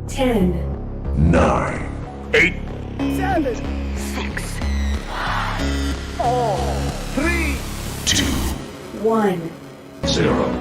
Ten, 9, 8, 7, 6, 3, 2, 1. 0.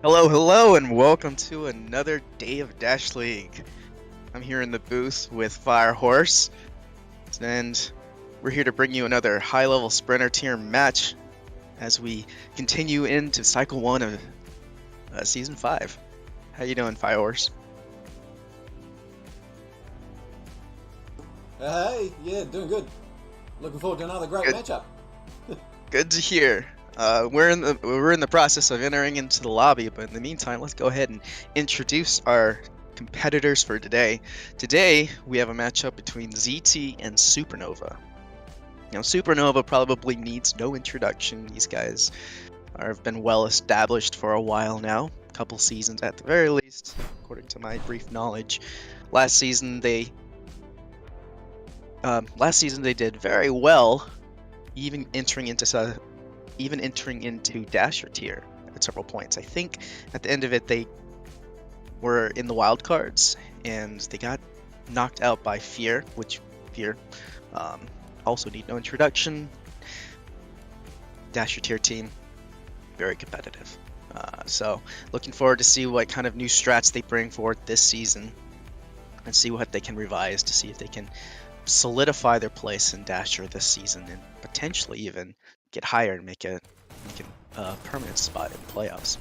Hello, and welcome to another day of Dash League. I'm here in the booth with FireHorse, and we're here to bring you another high-level sprinter tier match as we continue into Cycle 1 of Season 5. How you doing, FireHorse? Hey, yeah, doing good. Looking forward to another great matchup. Good to hear. We're in the process of entering into the lobby, but in the meantime, let's go ahead and introduce our competitors for today. Today, we have a matchup between ZT and Supernova. Now, Supernova probably needs no introduction. These guys have been well established for a while now, a couple seasons at the very least, according to my brief knowledge. Last season they did very well, even entering into Dasher tier at several points. I think at the end of it they were in the wild cards and they got knocked out by Fear, which Fear also need no introduction. Dasher tier team, very competitive. So looking forward to see what kind of new strats they bring forward this season and see what they can revise to see if they can solidify their place in Dasher this season and potentially even get higher and make a permanent spot in playoffs.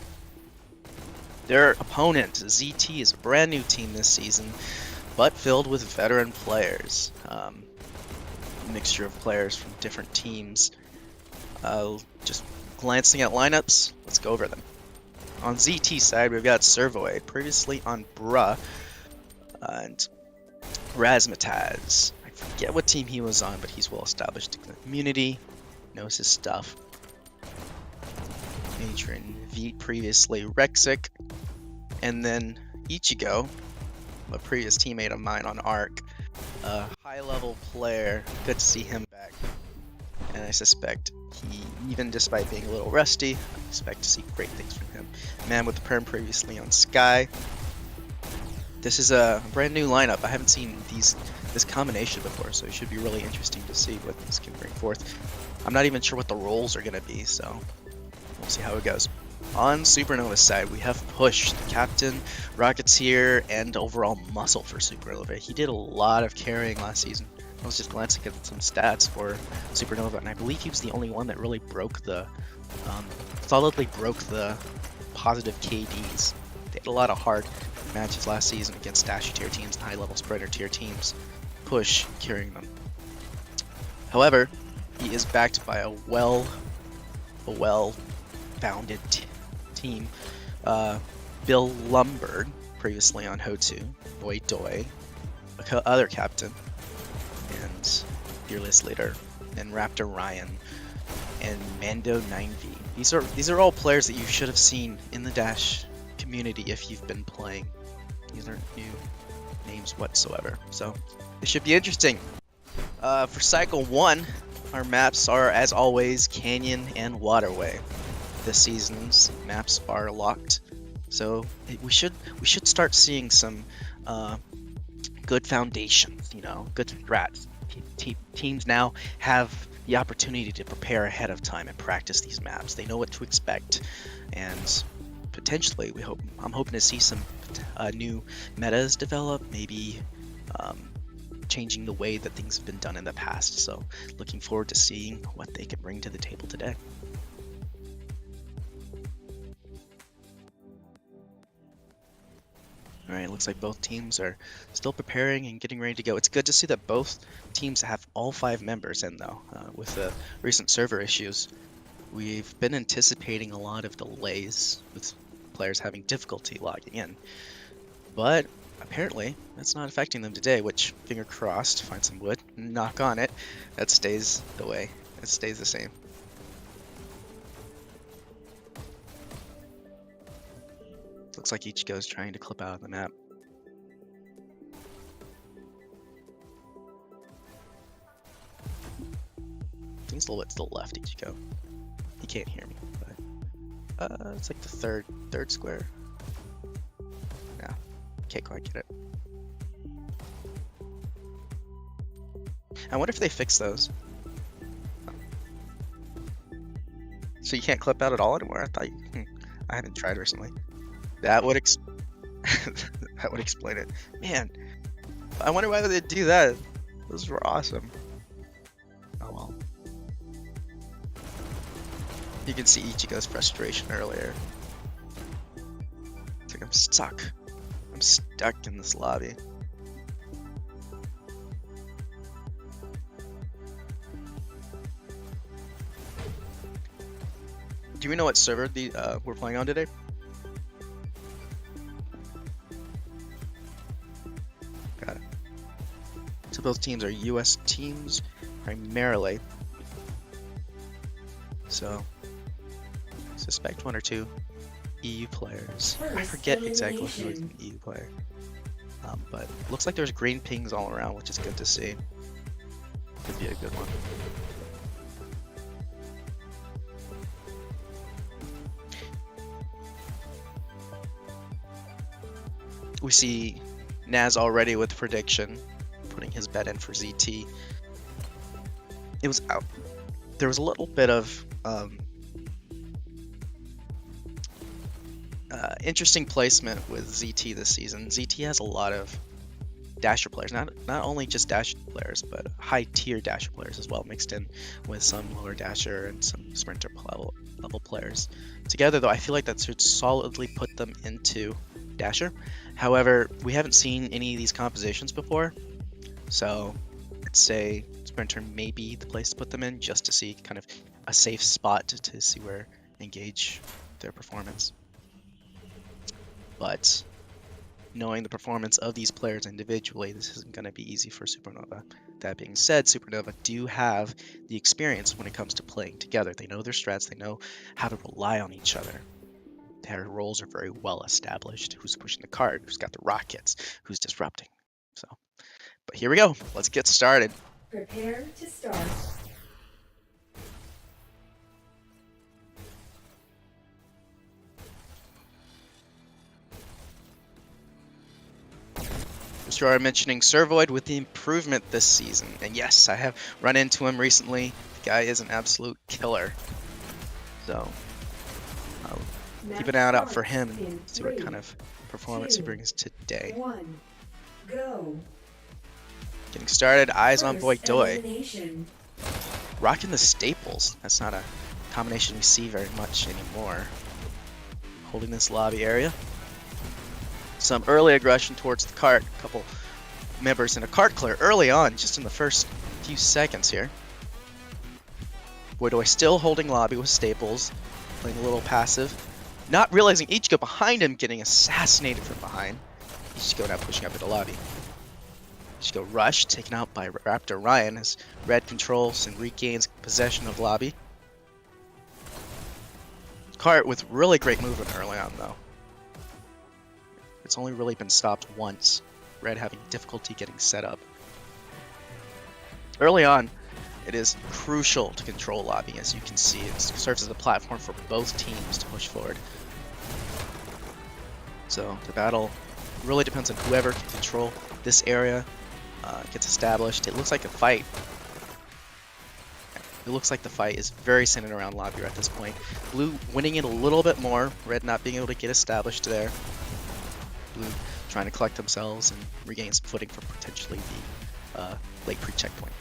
Their opponent, ZT, is a brand new team this season, but filled with veteran players. A mixture of players from different teams. Just glancing at lineups, let's go over them. On ZT side, we've got Servoy, previously on Bruh, and Razmataz. I forget what team he was on, but he's well established in the community, knows his stuff. Matron V, previously Rexic, and then Ichigo, a previous teammate of mine on Arc, a high-level player. Good to see him back, and I suspect he, even despite being a little rusty, I expect to see great things from him. Man with the Perm, previously on Sky. This is a brand new lineup. I haven't seen this combination before, so it should be really interesting to see what this can bring forth. I'm not even sure what the roles are going to be, so we'll see how it goes. On Supernova's side, we have Push, the captain, Rocketeer, and overall muscle for Supernova. He did a lot of carrying last season. I was just glancing at some stats for Supernova, and I believe he was the only one that really broke the, solidly broke the positive KDs. They had a lot of hard matches last season against Dasher tier teams and high-level Spreader tier teams. Push carrying them. However, he is backed by a well-founded team. Bill Lumberg, previously on Hotu, Boy Doi, other captain, and fearless leader, and Raptor Ryan, and Mando 9V. These are all players that you should have seen in the Dash community if you've been playing. These aren't new names whatsoever, so it should be interesting. For Cycle 1, our maps are, as always, Canyon and Waterway. This season's maps are locked, so we should start seeing some good foundations, good strats. Teams now have the opportunity to prepare ahead of time and practice these maps. They know what to expect, and potentially I'm hoping to see some new metas develop, maybe changing the way that things have been done in the past. So looking forward to seeing what they can bring to the table today. Alright, looks like both teams are still preparing and getting ready to go. It's good to see that both teams have all 5 members in, though. With the recent server issues, we've been anticipating a lot of delays with players having difficulty logging in. But apparently, that's not affecting them today, which, finger crossed, find some wood, knock on it, that stays the way. It stays the same. Looks like Ichigo's trying to clip out of the map. I think it's a little bit to the left, Ichigo. He can't hear me, but it's like the third square. Yeah, can't quite get it. I wonder if they fix those. So you can't clip out at all anymore? I thought I haven't tried recently. That would that would explain it. Man, I wonder why they do that. Those were awesome. Oh well. You can see Ichigo's frustration earlier. It's like I'm stuck. I'm stuck in this lobby. Do we know what server we're playing on today? Got it. So both teams are US teams primarily. So I suspect 1 or 2 EU players. I forget exactly who is an EU player. But looks like there's green pings all around, which is good to see. Could be a good one. We see Naz already with prediction, putting his bet in for ZT. It was out. There was a little bit of interesting placement with ZT this season. ZT has a lot of Dasher players, not only just Dasher players, but high tier Dasher players as well, mixed in with some lower Dasher and some Sprinter level players. Together, though, I feel like that should solidly put them into Dasher. However, we haven't seen any of these compositions before, so I'd say Sprinter may be the place to put them in, just to see kind of a safe spot to see where and gauge their performance. But knowing the performance of these players individually, this isn't going to be easy for Supernova. That being said, Supernova do have the experience when it comes to playing together. They know their strats, they know how to rely on each other. Their roles are very well established. Who's pushing the cart, who's got the rockets, who's disrupting. So, but here we go. Let's get started. Prepare to start. Mr. R mentioning Servoid with the improvement this season. And yes, I have run into him recently. The guy is an absolute killer. So, I'll keep an eye out for him and see what kind of performance he brings today. 1. Go. Getting started, eyes on Boy Doi. Elimination. Rocking the staples. That's not a combination we see very much anymore. Holding this lobby area. Some early aggression towards the cart. A couple members in a cart clear early on, just in the first few seconds here. Boy Doi still holding lobby with staples. Playing a little passive. Not realizing Ichigo behind him getting assassinated from behind. Ichigo now pushing up into lobby. Ichigo rush, taken out by Raptor Ryan as Red controls and regains possession of lobby. Cart with really great movement early on though. It's only really been stopped once. Red having difficulty getting set up. Early on, it is crucial to control lobby, as you can see. It serves as a platform for both teams to push forward. So the battle really depends on whoever can control this area. Gets established. It looks like a fight. It looks like the fight is very centered around lobby at this point. Blue winning it a little bit more. Red not being able to get established there. Blue trying to collect themselves and regain some footing for potentially the late pre-checkpoint.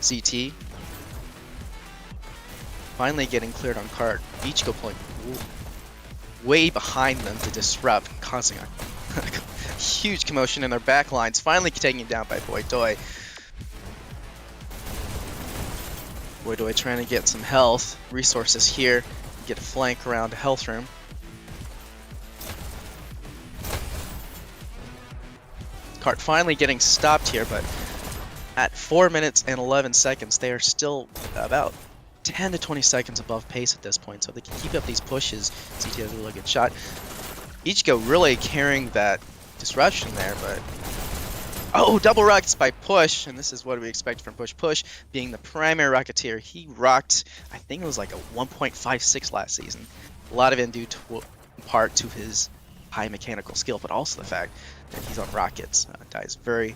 CT finally getting cleared on cart. Ichigo pulling way behind them to disrupt, causing a huge commotion in their back lines. Finally taken down by Boy Doi. Boy Doi trying to get some health resources here. Get a flank around a health room. Cart finally getting stopped here, but at 4 minutes and 11 seconds, they are still about 10 to 20 seconds above pace at this point, so they can keep up these pushes. CT has a really good shot. Ichigo really carrying that disruption there, but oh, double rockets by Push, and this is what we expect from Push. Being the primary rocketeer, he rocked, I think it was like a 1.56 last season. A lot of it due to, in part to his high mechanical skill, but also the fact that he's on rockets. Dies very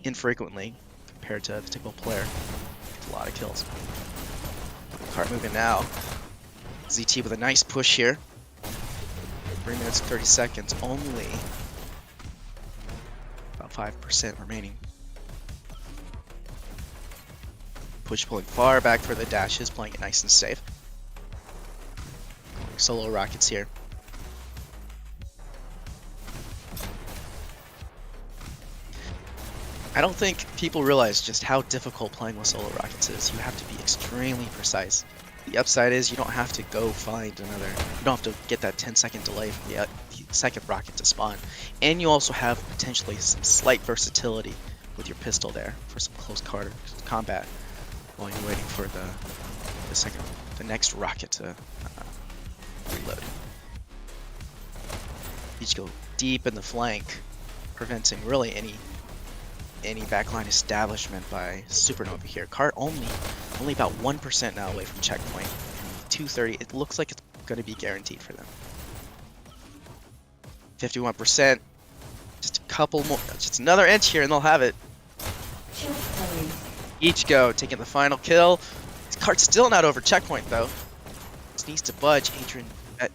infrequently compared to a typical player. Gets a lot of kills. Cart moving now. ZT with a nice push here. 3 minutes and 30 seconds, only about 5% remaining. Push pulling far back for the dashes, playing it nice and safe. Solo rockets here. I don't think people realize just how difficult playing with solo rockets is. You have to be extremely precise. The upside is you don't have to go find another, you don't have to get that 10-second delay for the second rocket to spawn. And you also have potentially some slight versatility with your pistol there for some close combat while you're waiting for the next rocket to reload. Each go deep in the flank, preventing really any backline establishment by Supernova here. Cart only about 1% now away from checkpoint. 230, it looks like it's going to be guaranteed for them. 51%, just a couple more, just another inch here and they'll have it. Ichigo taking the final kill. Cart's still not over checkpoint though. Just needs to budge. Adrian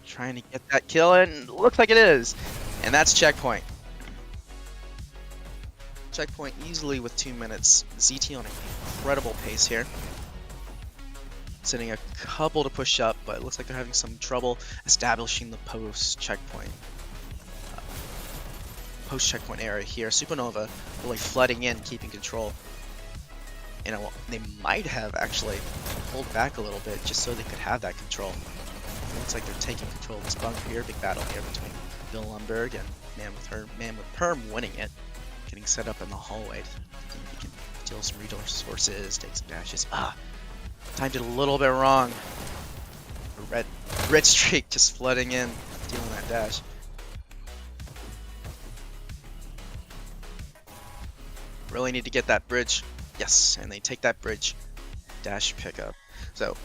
trying to get that kill and looks like it is. And that's checkpoint. Checkpoint easily with 2 minutes. ZT on an incredible pace here. Sending a couple to push up, but it looks like they're having some trouble establishing the post-checkpoint area here. Supernova really flooding in, keeping control. You know, they might have actually pulled back a little bit just so they could have that control. It looks like they're taking control of this bunker here. Big battle here between Bill Lumberg and Man with Perm winning it. Getting set up in the hallway. He can steal some resources, take some dashes. Timed it a little bit wrong. Red streak just flooding in, stealing that dash. Really need to get that bridge. Yes, and they take that bridge. Dash pickup. So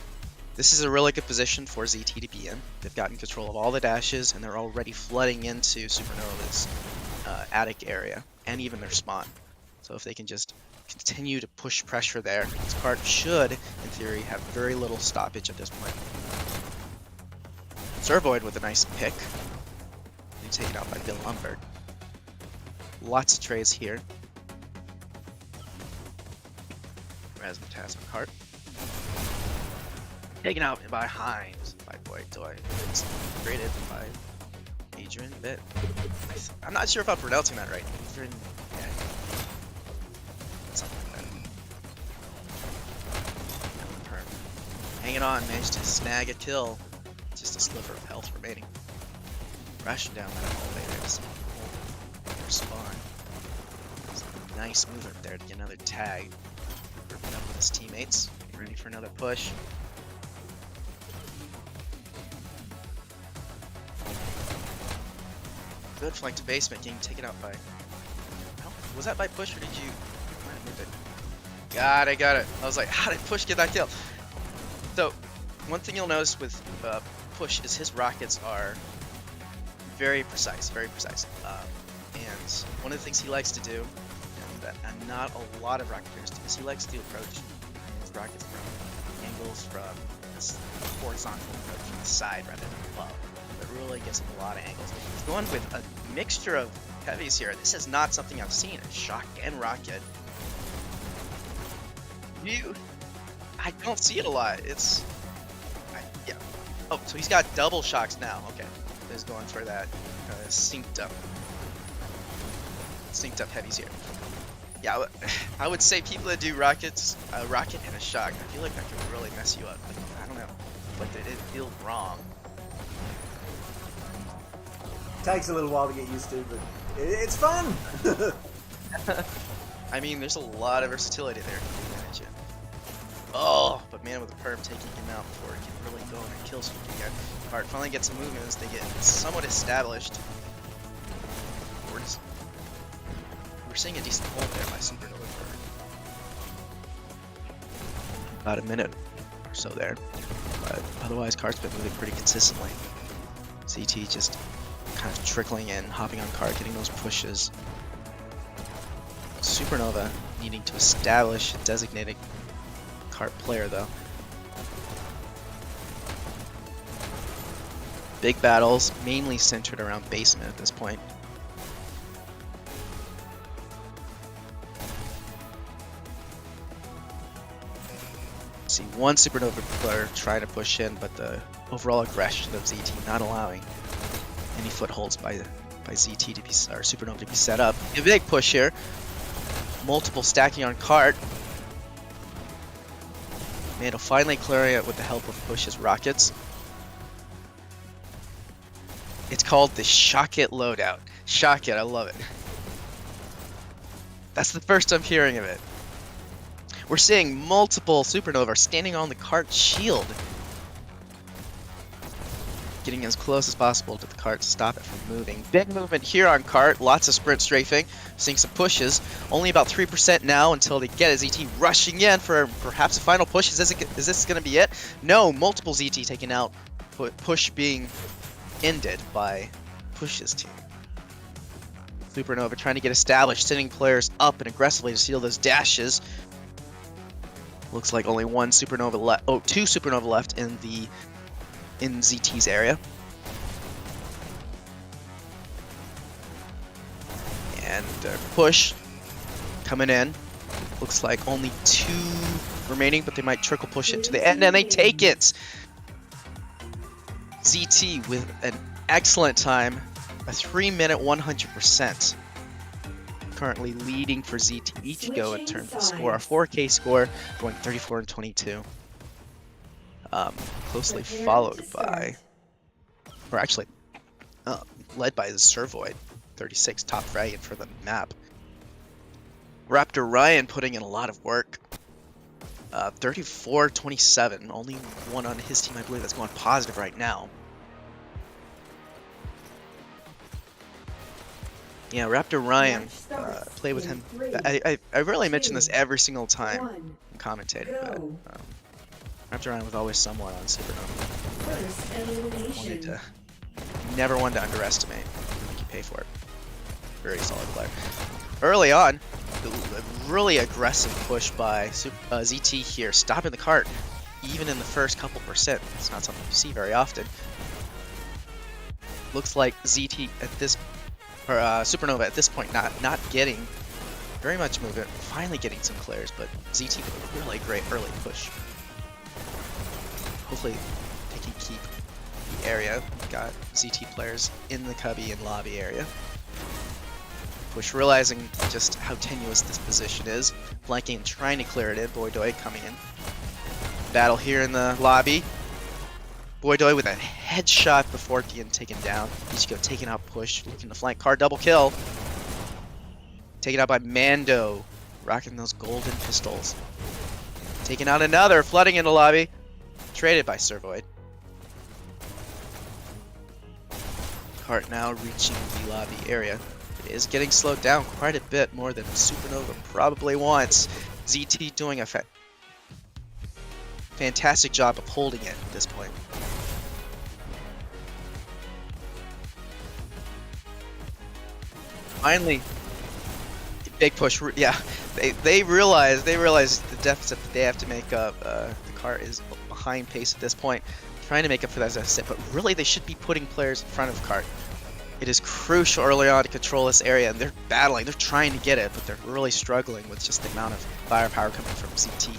this is a really good position for ZT to be in. They've gotten control of all the dashes, and they're already flooding into Supernova's attic area, and even their spawn. So if they can just continue to push pressure there, this card should, in theory, have very little stoppage at this point. Servoid with a nice pick. Being taken out by Bill Lumberg. Lots of trays here. Razzmatazz on cart. Taken out by Hines by Boy Toy. It's created by Adrian Bit. I'm not sure if I'm pronouncing that right. Adrian, yeah. Something like that. Hanging on, managed to snag a kill. Just a sliver of health remaining. Rushing down that hallway there to see their spawn. Nice movement there to get another tag. Working up with his teammates. Getting ready for another push. Good flank to basement, getting taken out by... Oh, was that by push or did you... I might have moved it. Got it. I was like, how did push get that kill? So, one thing you'll notice with push is his rockets are very precise. And one of the things he likes to do, and not a lot of rocketeers do, is he likes to approach his rockets from angles from this horizontal approach from the side rather than above. That really gives him a lot of angles. He's going with a mixture of heavies here. This is not something I've seen. A shock and rocket. I don't see it a lot. Yeah. Oh, so he's got double shocks now. Okay, he's going for that synced up heavies here. Yeah, I would say people that do rockets, a rocket and a shock, I feel like that could really mess you up. Like, I don't know, but it feels wrong. Takes a little while to get used to, but it's fun. I mean, there's a lot of versatility there. Oh, but Man with a Perm taking him out before he can really go in and kill streak again. Cart finally gets some movement as they get somewhat established. We're seeing a decent hold there by Supernova for about a minute or so there. But otherwise, Cart's been moving pretty consistently. CT just kind of trickling in, hopping on Cart, getting those pushes. Supernova needing to establish a designated Cart player though. Big battles, mainly centered around basement at this point. See one Supernova player trying to push in, but the overall aggression of ZT not allowing any footholds by ZT to be, or Supernova to be set up. A big push here. Multiple stacking on Cart. Mando finally clearing it with the help of Push's rockets. It's called the Shock It loadout. Shock It, I love it. That's the first I'm hearing of it. We're seeing multiple Supernova standing on the Cart shield. Getting as close as possible to the Cart to stop it from moving. Big movement here on Cart, lots of sprint strafing, seeing some pushes. Only about 3% now until they get a ZT rushing in for perhaps a final push. Is this going to be it? No, multiple ZT taken out. Push being ended by Push's team. Supernova trying to get established, sending players up and aggressively to steal those dashes. Looks like only one Supernova left. Oh, two Supernova left in ZT's area. And push coming in. Looks like only two remaining, but they might trickle push it to the end, and they take it. ZT with an excellent time, a 3-minute 100%. currently leading for ZT Ichigo in Switching terms of score. A sides. 4K score going 34 and 22. Closely Prepare followed to by, start. or actually led by the Servoid, 36, top fragment for the map. Raptor Ryan putting in a lot of work. 34-27, only one on his team I believe that's going positive right now. Yeah, Raptor Ryan, Match starts play with in him. 3, I really mention this 2, every single time 1. I'm commentating, but Go. Raptor Ryan was always someone on Supernova. First elimination. Never one to underestimate. I think you pay for it. Very solid player. Early on, a really aggressive push by ZT here, stopping the cart, even in the first couple percent. It's not something you see very often. Looks like ZT at this, or Supernova at this point, not getting very much movement. Finally getting some clears, but ZT with a really great early push. Hopefully they can keep the area. We've got ZT players in the cubby and lobby area. Push realizing just how tenuous this position is. Flanking and trying to clear it in. Boydoi coming in. Battle here in the lobby. Boydoi with a headshot before getting taken down. Ichigo taking out push. Looking to flank card double kill. Taken out by Mando. Rocking those golden pistols. Taking out another. Flooding in the lobby. Traded by Servoid. Cart now reaching the lobby area. It is getting slowed down quite a bit more than Supernova probably wants. ZT doing a fantastic job of holding it at this point. Finally, big push. Yeah, they realize the deficit that they have to make up. The cart is behind pace at this point, trying to make up for that deficit. But really, they should be putting players in front of the cart. It is crucial early on to control this area, and they're battling. They're trying to get it, but they're really struggling with just the amount of firepower coming from ZT.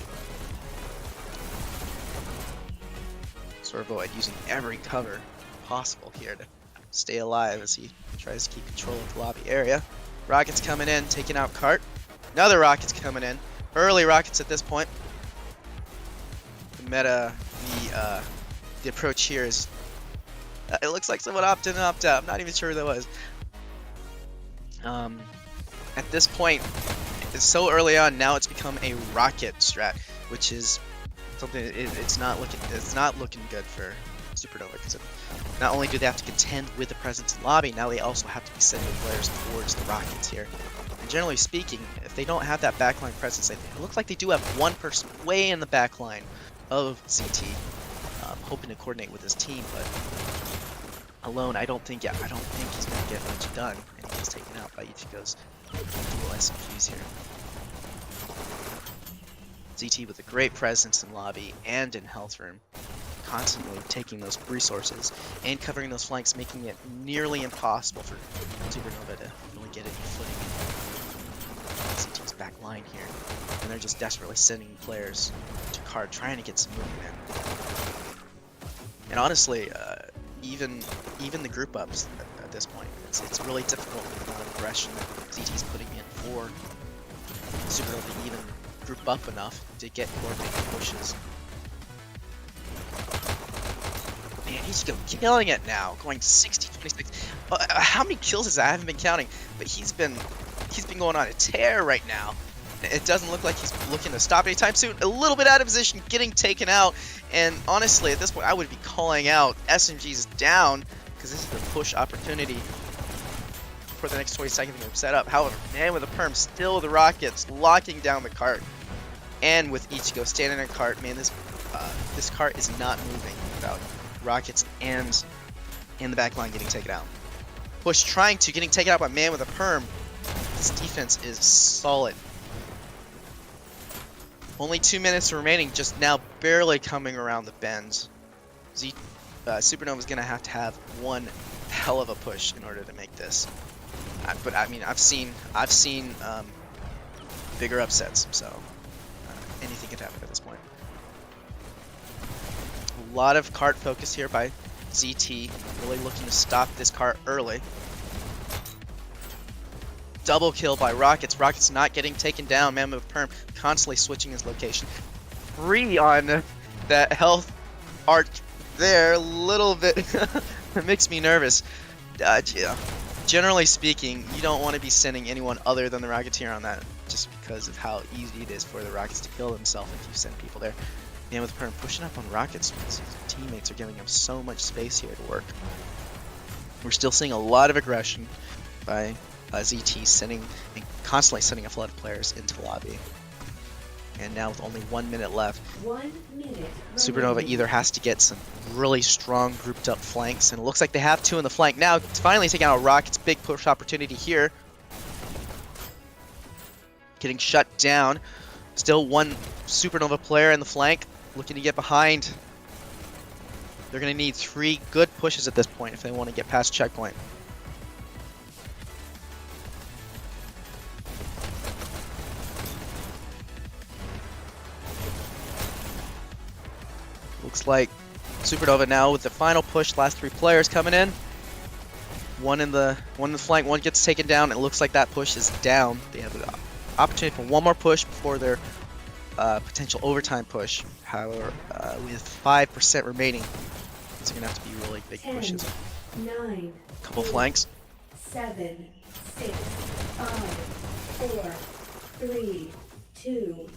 Servoid using every cover possible here to stay alive as he tries to keep control of the lobby area. Rockets coming in, taking out cart. Another rockets coming in. Early rockets at this point. The meta, the approach here is. It looks like someone opted in and opted out. I'm not even sure who that was. At this point, it's so early on. Now it's become a rocket strat, which is something. It's not looking good for Supernova because not only do they have to contend with the presence in lobby, now they also have to be sending players towards the rockets here. And generally speaking, if they don't have that backline presence, it looks like they do have one person way in the backline of CT, hoping to coordinate with his team, but alone, I don't think he's going to get much done, and he's taken out by Ichigo's dual SMGs here. ZT with a great presence in lobby and in health room, constantly taking those resources and covering those flanks, making it nearly impossible for Supernova to really get any footing. ZT's back line here, and they're just desperately sending players to card, trying to get some movement in. And honestly, even the group ups at this point, it's really difficult with the amount of aggression that ZT's putting in for Supernova to even group up enough to get coordinated pushes. Man, Ichigo killing it now, going 60-26. How many kills is that? I haven't been counting, but he's been going on a tear right now. It doesn't look like he's looking to stop anytime soon. A little bit out of position, getting taken out. And honestly, at this point, I would be calling out SMGs down because this is the push opportunity for the next 20 seconds to set up. However, man with a perm, still the rockets locking down the cart. And with Ichigo standing in a cart, man, this cart is not moving without rockets and in the back line getting taken out. Push getting taken out by man with a perm. This defense is solid. Only 2 minutes remaining, just now barely coming around the bends. Supernova's gonna have to have one hell of a push in order to make this. But I mean, I've seen bigger upsets, so anything can happen at this point. A lot of cart focus here by ZT, really looking to stop this cart early. double kill by Rockets. Rockets not getting taken down. Man with Perm constantly switching his location. 3 on that health arc there. A little bit it makes me nervous. Yeah. Generally speaking, you don't want to be sending anyone other than the Rocketeer on that, just because of how easy it is for the Rockets to kill themselves if you send people there. Man with Perm pushing up on Rockets because his teammates are giving him so much space here to work. We're still seeing a lot of aggression by ZT constantly sending a flood of players into the lobby. And now with only 1 minute left, 1 minute. Supernova either has to get some really strong grouped up flanks, and it looks like they have 2 in the flank. Now it's finally taking out a Rocket's big push opportunity here. Getting shut down. Still 1 Supernova player in the flank, looking to get behind. They're going to need 3 good pushes at this point if they want to get past checkpoint. Looks like Supernova now with the final push, last 3 players coming in. One in the flank, 1 gets taken down. It looks like that push is down. They have the opportunity for 1 more push before their potential overtime push. However, with 5% remaining, it's gonna have to be really big 10, pushes. 9, Couple flanks. 7, 6, 5, 4, 3, 2,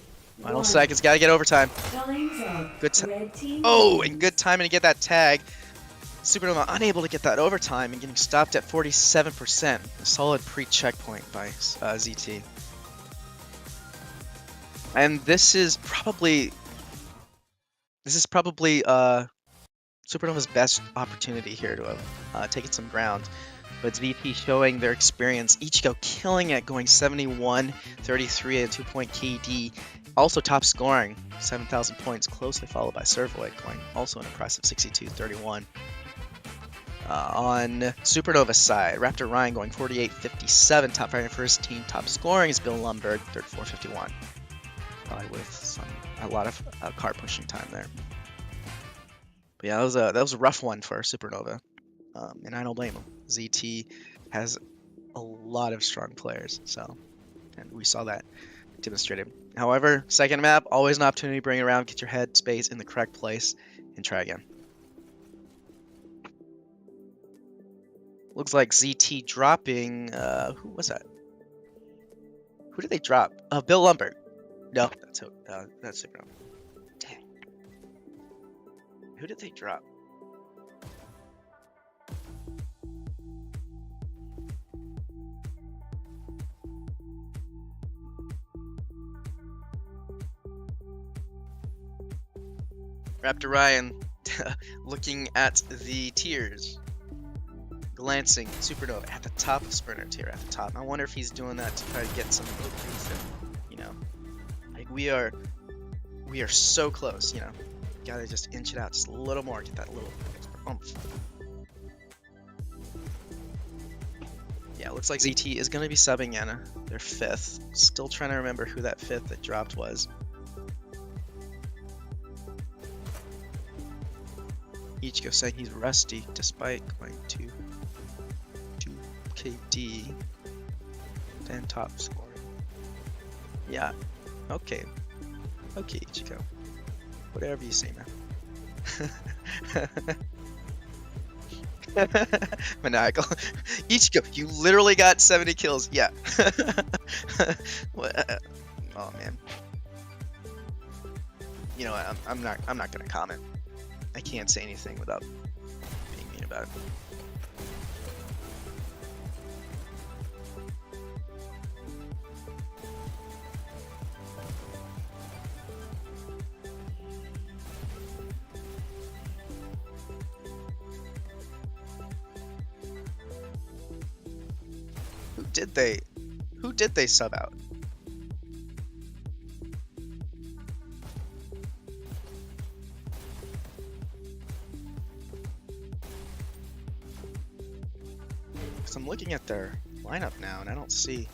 Final 1. seconds. Gotta get overtime. Time's up. Good time. Red team Oh, wins. and good timing to get that tag. Supernova unable to get that overtime and getting stopped at 47%. A solid pre-checkpoint by ZT. And this is probably Supernova's best opportunity here to have taken some ground. But ZT showing their experience. Ichigo killing it, going 71, 33 at a 2-point KD. Also top scoring, 7,000 points, closely followed by Servoid, going also an impressive 62, 31. On Supernova's side, Raptor Ryan going 48, 57, top fighting for his team. Top scoring is Bill Lumberg, 34, 51. Probably with a lot of car pushing time there. But yeah, that was a rough one for Supernova, and I don't blame him. ZT has a lot of strong players, and we saw that demonstrated. However, second map, always an opportunity to bring it around, get your head space in the correct place, and try again. Looks like ZT dropping. Who was that? Who did they drop? Bill Lumberg. No, that's Supernova. Dang. Who did they drop? Raptor Ryan looking at the tiers. Glancing Supernova at the top of Sprinter tier at the top. I wonder if he's doing that to try to get some like we are so close, Gotta just inch it out just a little more, get that little extra oomph. Yeah, looks like ZT is gonna be subbing in their 5th. Still trying to remember who that 5th that dropped was. Ichigo saying he's rusty despite going to 2 KD then top scoring. Yeah, okay, Ichigo, whatever you say, man. Maniacal. Ichigo, you literally got 70 kills. Yeah. Oh man. You know what? I'm not gonna comment. I can't say anything without being mean about it. Who did they sub out? Because I'm looking at their lineup now and I don't see.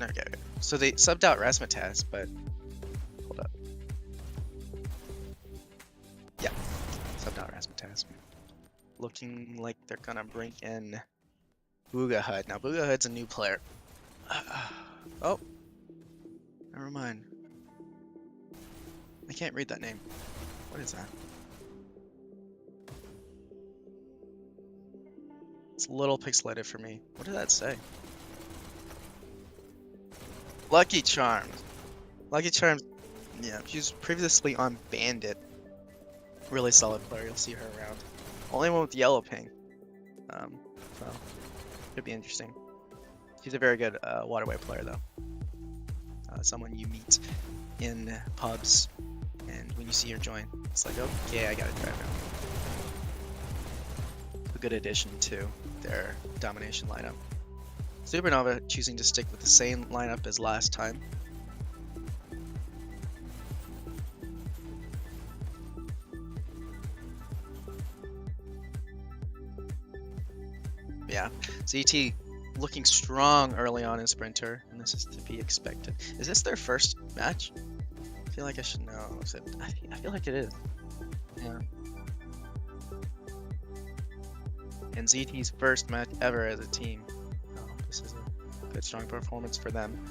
Okay, so they subbed out Razmataz, but hold up. Yeah, subbed out Razmataz. looking like they're gonna bring in Booga Hud. Now Booga Hud's a new player. Oh, never mind. I can't read that name. What is that? It's a little pixelated for me. What did that say? Lucky Charms. Lucky Charms, yeah, she was previously on Bandit. Really solid player, you'll see her around. Only one with yellow ping. So, could be interesting. She's a very good Waterway player though. Someone you meet in pubs, and when you see her join, it's like, okay, I gotta try her. A good addition to their domination lineup. Supernova choosing to stick with the same lineup as last time. Yeah, ZT looking strong early on in Sprinter, and this is to be expected. Is this their first match? I feel like I should know. I feel like it is. Yeah. And ZT's first match ever as a team. This is a good, strong performance for them.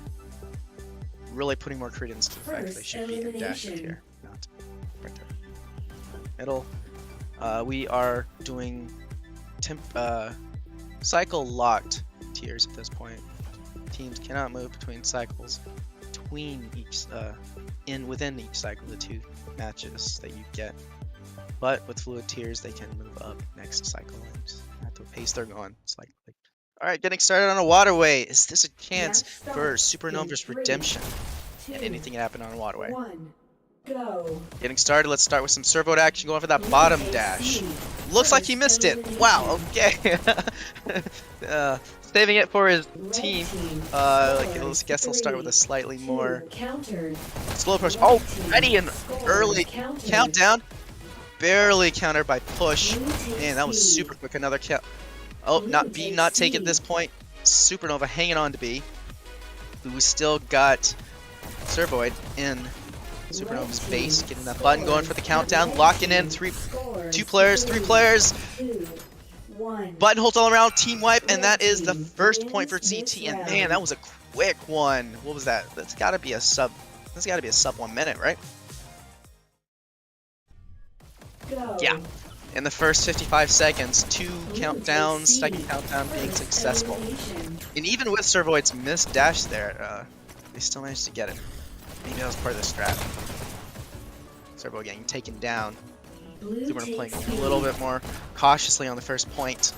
Really putting more credence to the fact that they should be in Dash here, not Sprinter. Middle. We are doing cycle locked tiers at this point. Teams cannot move between cycles between each within each cycle, the 2 matches that you get. But with fluid tiers, they can move up next cycle and just at the pace they're going. It's like all right, getting started on a Waterway. Is this a chance for Supernova's redemption? And anything can happen on a Waterway. 1, go. Getting started. Let's start with some servo action, going for that bottom dash. Looks like he missed it. Wow. Okay. Saving it for his team. Let's guess he'll start with a slightly more slow approach. Oh, ready and early countdown. Barely countered by push. Man, that was super quick. Another count. Oh, not B, not take at this point. Supernova hanging on to B. We still got Servoid in Supernova's base, getting that button going for the countdown, locking in 3 players. Button holds all around, team wipe, and that is the first point for ZT. And man, that was a quick one. What was that? That's got to be a sub 1 minute, right? Yeah. In the first 55 seconds, 2 countdowns, second countdown being successful. And even with Servoid's missed dash there, they still managed to get it. Maybe that was part of the strat. Servoid getting taken down. So we're playing a little bit more cautiously on the first point.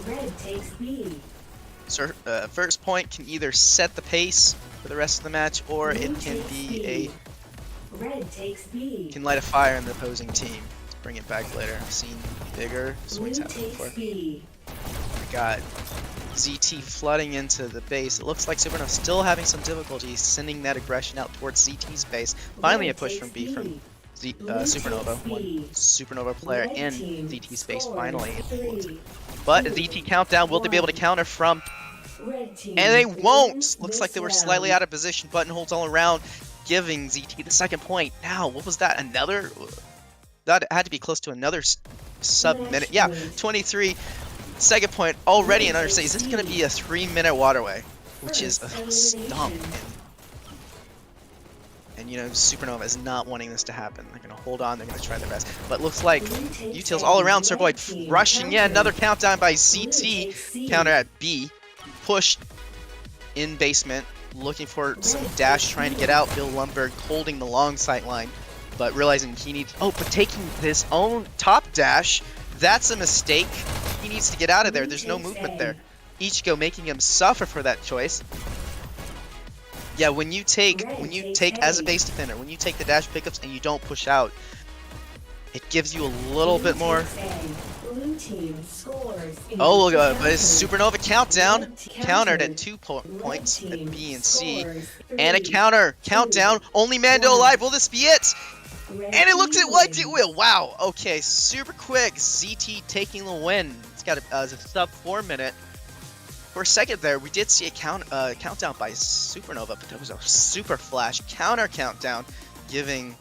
Red takes B. First point can either set the pace for the rest of the match, or it can be Red takes B. can light a fire in the opposing team. Bring it back later. I've seen bigger swings happen before. We got ZT flooding into the base. It looks like Supernova still having some difficulty sending that aggression out towards ZT's base. Finally a push from B from Supernova. One Supernova player in ZT's base finally. But a ZT countdown, will they be able to counter from? And they won't! Looks like they were slightly out of position. Button holds all around, giving ZT the second point. Now, what was that? Another? That had to be close to another sub-minute. Yeah, 23. Second point already in understate. Is this going to be a 3-minute Waterway? Which is a stump. And you know, Supernova is not wanting this to happen. They're going to hold on. They're going to try their best. But looks like Utils all around. Servoid rushing. Yeah, another countdown by ZT. Counter at B. Pushed in basement. Looking for some dash. Trying to get out. Bill Lundberg holding the long sight line. But realizing he needs... Oh, but taking his own top dash. That's a mistake. He needs to get out of there. There's no movement there. Ichigo making him suffer for that choice. Yeah, when you take as a base defender, when you take the dash pickups and you don't push out, it gives you a little bit more. Oh, look at but it's Supernova countdown. Countered at 2 points at B and C. And a countdown. Only Mando alive. Will this be it? And it looks like it will. Wow. Okay, super quick. ZT taking the win. It's got a sub 4 minute. For a second there, we did see a countdown by Supernova, but there was a super flash counter countdown, giving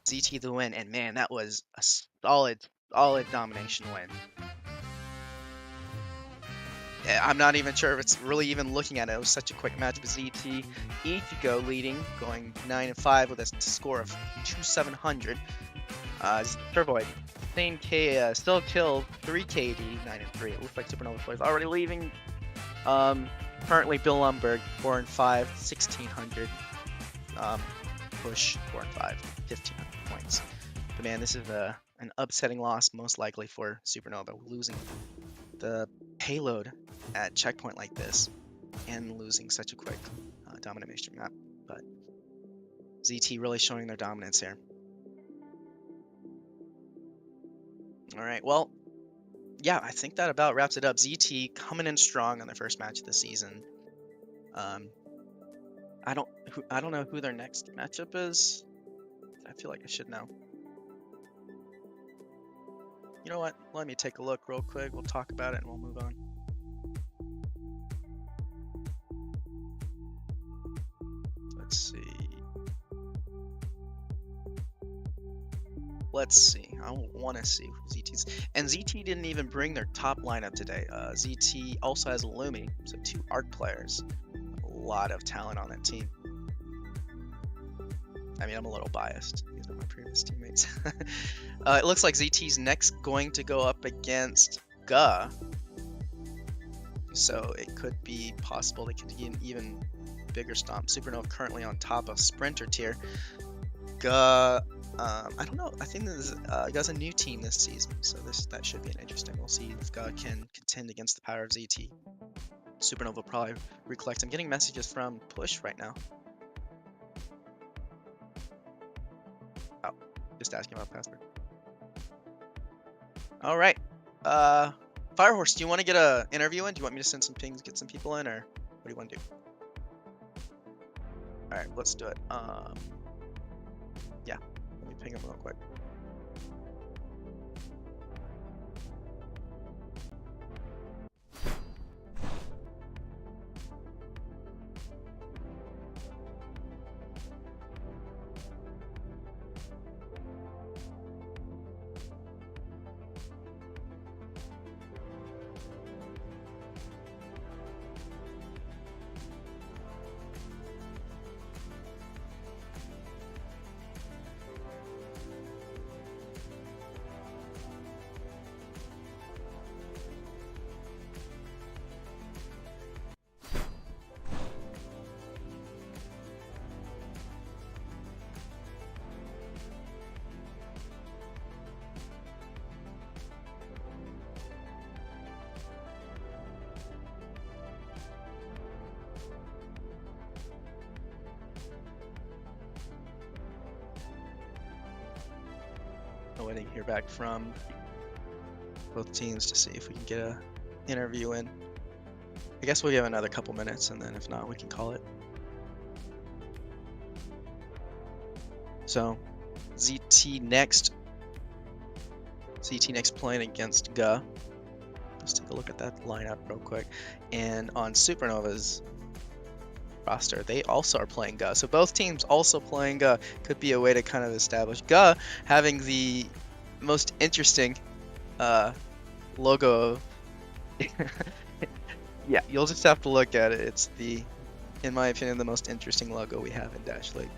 ZT the win. And man, that was a solid domination win. I'm not even sure if it's really even looking at it. It was such a quick match with ZT. Ichigo leading, going 9-5 with a score of 2,700. Turvoid, same still killed 3 KD, 9-3. It looks like Supernova players already leaving. Currently Bill Lumberg, 4-5, 1,600. Push 4-5, 1,500 points. But man, this is an upsetting loss, most likely for Supernova, losing the payload at checkpoint like this and losing such a quick domination map. But ZT really showing their dominance here. All right, well, yeah, I think that about wraps it up. ZT coming in strong on their first match of the season. I don't know who their next matchup is. I feel like I should know. You know what? Let me take a look real quick. We'll talk about it and we'll move on. Let's see. I want to see who ZT's. And ZT didn't even bring their top lineup today. ZT also has Lumi, so 2 ARC players. A lot of talent on that team. I mean, I'm a little biased. These are my previous teammates. It looks like ZT's next going to go up against Ga. So it could be possible they could get an even bigger stomp. Supernova currently on top of Sprinter tier. Ga, I don't know. I think Ga's a new team this season, so that should be an interesting. We'll see if Ga can contend against the power of ZT. Supernova will probably recollect. I'm getting messages from Push right now. Oh, just asking about password. All right. FireHorse, do you want to get an interview in? Do you want me to send some pings, get some people in, or what do you want to do? All right, let's do it. Yeah, let me ping him real quick. Waiting to hear back from both teams to see if we can get a interview in. I guess we'll give another couple minutes, and then if not, we can call it. So ZT next playing against Ga. Let's take a look at that lineup real quick. And on Supernova's roster, they also are playing Ga. So both teams also playing Ga. Could be a way to kind of establish Ga having the most interesting logo. Yeah, you'll just have to look at it. It's in my opinion, the most interesting logo we have in Dash League.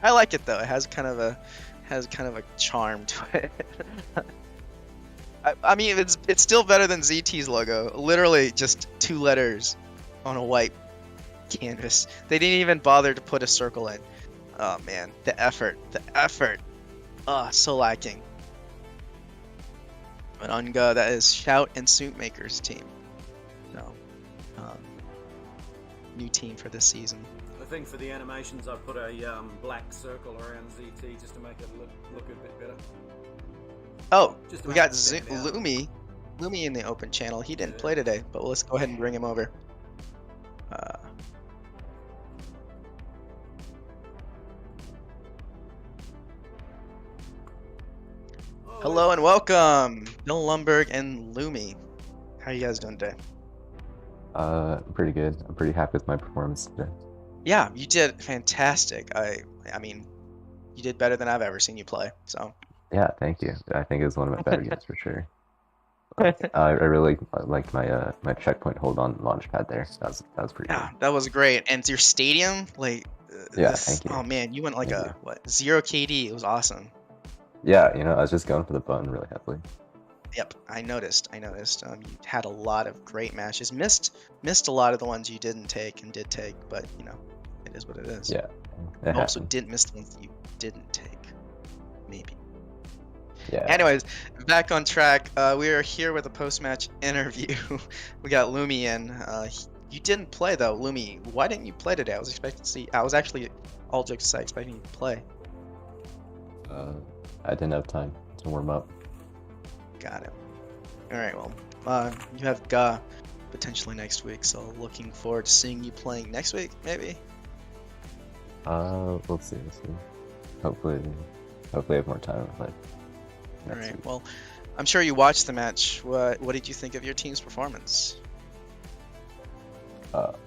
I like it though. It has kind of a charm to it. I mean, it's still better than ZT's logo. Literally just 2 letters on a white canvas. They didn't even bother to put a circle in. Oh man, the effort. Oh, so lacking. But on Ga, that is Shout and Suitmaker's team. So, new team for this season. I think for the animations, I put a black circle around ZT just to make it look a bit better. Oh, we got Lumi in the open channel. He didn't play today, but let's go ahead and bring him over. Hello and welcome, Bill Lumberg and Lumi. How you guys doing today? Pretty good. I'm pretty happy with my performance today. Yeah, you did fantastic. I mean, you did better than I've ever seen you play. So Yeah, thank you. I think it was one of my better games for sure. I really liked my checkpoint hold on launch pad there. That was pretty Yeah, good. that was great. And your stadium, like Yeah, this. thank you. Oh man, you went like Thank a you. what 0 KD. It was awesome. Yeah, I was just going for the button really heavily. Yep, I noticed. You had a lot of great matches. Missed a lot of the ones you didn't take and did take, but it is what it is. Yeah, You it also happened. didn't miss the ones that you didn't take. Maybe. Yeah. Anyways, back on track. We are here with a post-match interview. We got Lumi in. You didn't play though, Lumi. Why didn't you play today? I was expecting to see. I was actually, all jokes aside, expecting you to play. I didn't have time to warm up. Got it. All right. Well, you have Ga potentially next week, so looking forward to seeing you playing next week, maybe. We'll see. Hopefully I have more time. Like All next right. week. Well, I'm sure you watched the match. What did you think of your team's performance? Well,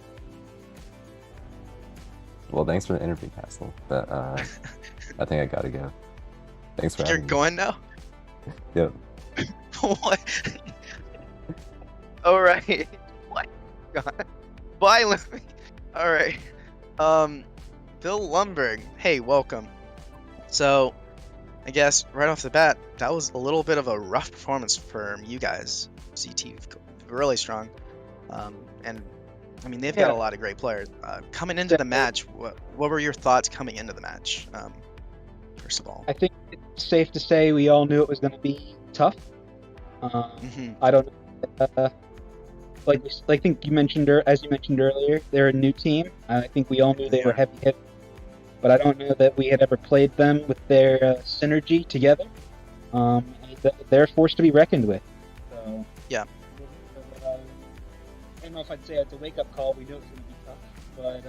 thanks for the interview, Castle. But I think I gotta go. Thanks for You're having me. going now? Yep. What? All right. What? God. Bye, Lumi. All right. Bill Lumberg. Hey, welcome. So, I guess right off the bat, that was a little bit of a rough performance for you guys. CT really strong. And I mean, they've got a lot of great players. Coming into the match, what were your thoughts coming into the match? First of all, I think it's safe to say we all knew it was going to be tough. I don't know. I think you mentioned, as you mentioned earlier, they're a new team. I think we all knew they were heavy hit, but I don't know that we had ever played them with their synergy together. They're a force to be reckoned with. So, yeah. I don't know if I'd say it's a wake-up call. We knew it was going to be tough, but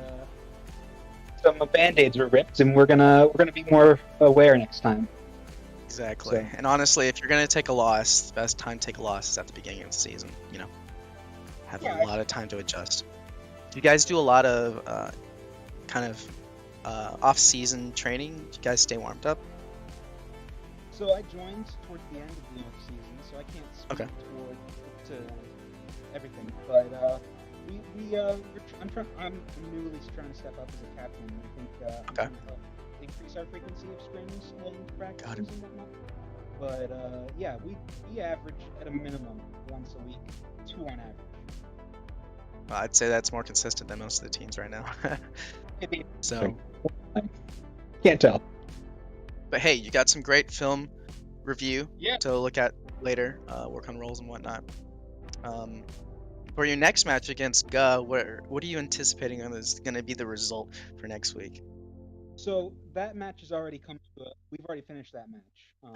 some band-aids were ripped, and we're gonna be more aware next time. Exactly. So. And honestly, if you're gonna take a loss, the best time to take a loss is at the beginning of the season. Have a lot of time to adjust. Do you guys do a lot of off-season training? Do you guys stay warmed up? So I joined towards the end of the off-season, so I can't speak to everything. But I'm newly trying to step up as a captain. I think I'm trying to help increase our frequency of scrims and practices and whatnot. But yeah, we average at a minimum once a week, 2 on average. Well, I'd say that's more consistent than most of the teams right now. Maybe. So, can't tell. but hey, you got some great film review Yeah. to look at later, work on roles and whatnot. For your next match against Ga, what are you anticipating is going to be the result for next week? So that match has already come to we've already finished that match.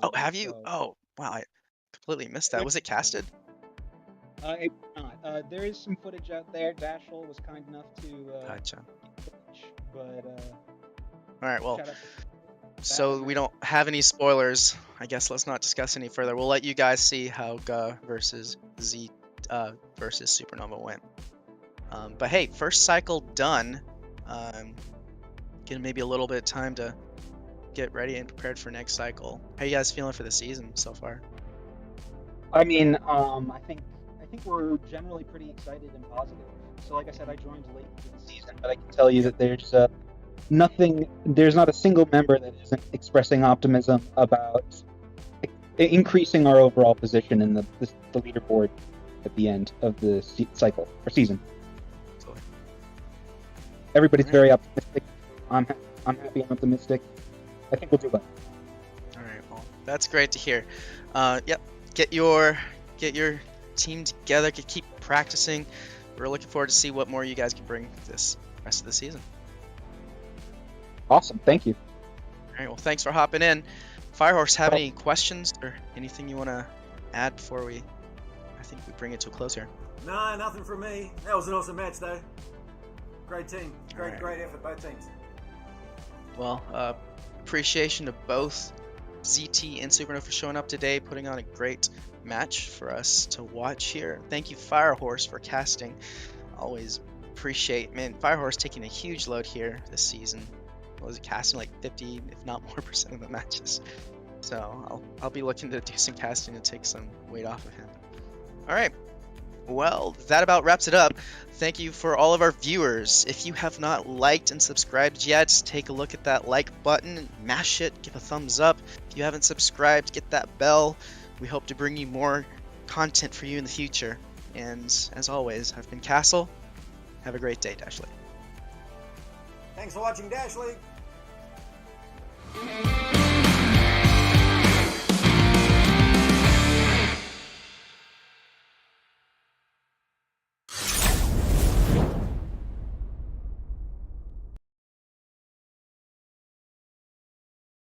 Oh, have you? Oh, wow, I completely missed that. Was it casted? It's not. There is some footage out there. Dashel was kind enough to Gotcha. But all right, well, shout out to so we don't have any spoilers. I guess let's not discuss any further. We'll let you guys see how Ga versus Z versus Supernova went. But hey, first cycle done. Getting maybe a little bit of time to get ready and prepared for next cycle. How you guys feeling for the season so far? I mean, I think we're generally pretty excited and positive. So like I said, I joined late in the season, but I can tell you that there's there's not a single member that isn't expressing optimism about increasing our overall position in the leaderboard at the end of the cycle or season. Everybody's very optimistic. I'm happy and optimistic. I think we'll do well. All right, well, that's great to hear. Yep, get your team together, keep practicing. We're looking forward to see what more you guys can bring this rest of the season. Awesome, thank you. All right, well, thanks for hopping in. FireHorse, have any questions or anything you want to add before I think we bring it to a close here? No, nothing from me. That was an awesome match, though. Great team. Great effort, both teams. Well, appreciation to both ZT and Supernova for showing up today, putting on a great match for us to watch here. Thank you, FireHorse, for casting. Always appreciate, man, FireHorse taking a huge load here this season. Was it casting like 50, if not more, % of the matches? So I'll be looking to do some casting to take some weight off of him. All right. Well, that about wraps it up. Thank you for all of our viewers. If you have not liked and subscribed yet, take a look at that like button, mash it, give a thumbs up. If you haven't subscribed, get that bell. We hope to bring you more content for you in the future. And as always, I've been Castle. Have a great day, Dashley. Thanks for watching Dash League.